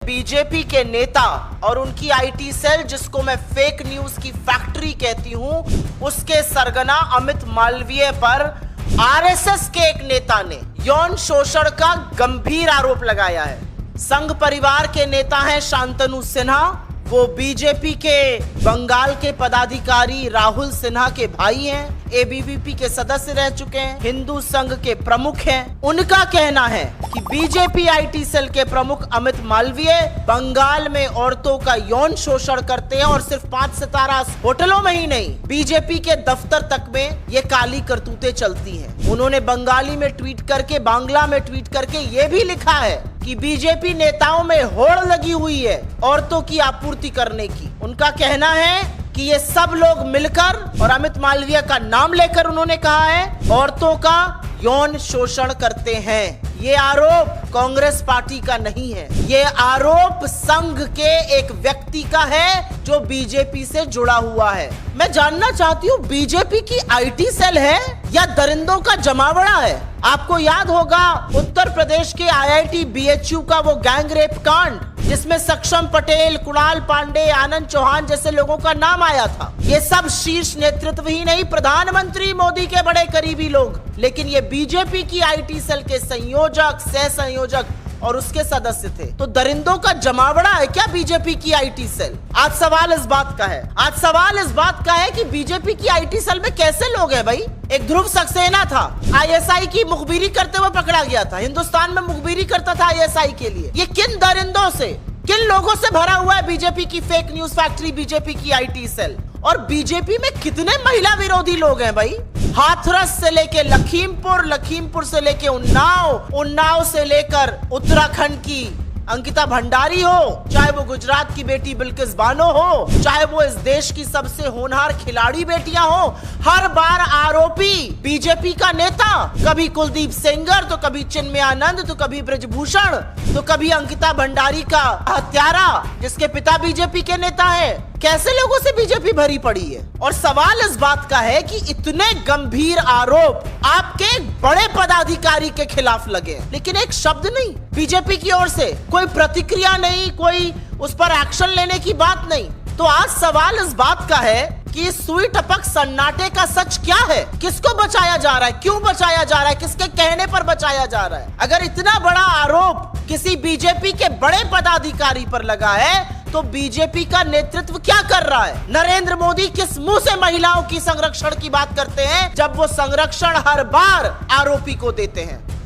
BJP के नेता और उनकी आईटी सेल, जिसको मैं फेक न्यूज की फैक्ट्री कहती हूं, उसके सरगना अमित मालवीय पर आरएसएस के एक नेता ने यौन शोषण का गंभीर आरोप लगाया है। संघ परिवार के नेता हैं शांतनु सिन्हा, वो बीजेपी के बंगाल के पदाधिकारी राहुल सिन्हा के भाई हैं, एबीवीपी के सदस्य रह चुके हैं, हिंदू संघ के प्रमुख हैं। उनका कहना है कि बीजेपी आईटी सेल के प्रमुख अमित मालवीय बंगाल में औरतों का यौन शोषण करते हैं और सिर्फ 5 सितारा होटलों में ही नहीं, बीजेपी के दफ्तर तक में ये काली करतूतें चलती हैं। उन्होंने बंगाली में ट्वीट करके, बांग्ला में ट्वीट करके ये भी लिखा है कि बीजेपी नेताओं में होड़ लगी हुई है औरतों की आपूर्ति करने की। उनका कहना है कि ये सब लोग मिलकर, और अमित मालवीय का नाम लेकर उन्होंने कहा है, औरतों का यौन शोषण करते हैं। ये आरोप कांग्रेस पार्टी का नहीं है, ये आरोप संघ के एक व्यक्ति का है जो बीजेपी से जुड़ा हुआ है। मैं जानना चाहती हूँ, बीजेपी की आईटी सेल है या दरिंदों का जमावड़ा है? आपको याद होगा उत्तर प्रदेश के आईआईटी बीएचयू का वो गैंग रेप कांड, जिसमें सक्षम पटेल, कुणाल पांडे, आनंद चौहान जैसे लोगों का नाम आया था। ये सब शीर्ष नेतृत्व ही नहीं, प्रधानमंत्री मोदी के बड़े करीबी लोग, लेकिन ये बीजेपी की आईटी सेल के संयोजक, सह संयोजक और उसके सदस्य थे। तो दरिंदों का जमावड़ा है क्या बीजेपी की आईटी सेल? आज सवाल इस बात का है कि बीजेपी की आईटी सेल में कैसे लोग हैं भाई? एक ध्रुव सक्सेना था, आईएसआई की मुखबिरी करते हुए पकड़ा गया था, हिंदुस्तान में मुखबिरी करता था आईएसआई के लिए। ये किन दरिंदों से, किन लोगों से भरा हुआ है बीजेपी की फेक न्यूज फैक्ट्री, बीजेपी की आईटी सेल? और बीजेपी में कितने महिला विरोधी लोग हैं भाई? हाथरस से लेके लखीमपुर, लखीमपुर से लेके उन्नाव, उन्नाव से लेकर उत्तराखंड की अंकिता भंडारी हो, चाहे वो गुजरात की बेटी बिल्किस बानो हो, चाहे वो इस देश की सबसे होनहार खिलाड़ी बेटियां हो, हर बार आरोपी बीजेपी का नेता, कभी कुलदीप सेंगर, तो कभी चिन्मय आनंद, तो कभी ब्रजभूषण, तो कभी अंकिता भंडारी का हत्यारा जिसके पिता बीजेपी के नेता है। कैसे लोगों से बीजेपी भरी पड़ी है? और सवाल इस बात का है कि इतने गंभीर आरोप आपके बड़े पदाधिकारी के खिलाफ लगे, लेकिन एक शब्द नहीं बीजेपी की ओर से, कोई प्रतिक्रिया नहीं, कोई उस पर एक्शन लेने की बात नहीं। तो आज सवाल इस बात का है कि इस सुई टपक सन्नाटे का सच क्या है? किसको बचाया जा रहा है? क्यों बचाया जा रहा है? किसके कहने पर बचाया जा रहा है? अगर इतना बड़ा आरोप किसी बीजेपी के बड़े पदाधिकारी पर लगा है, तो बीजेपी का नेतृत्व क्या कर रहा है? नरेंद्र मोदी किस मुंह से महिलाओं की संरक्षण की बात करते हैं, जब वो संरक्षण हर बार आरोपी को देते हैं?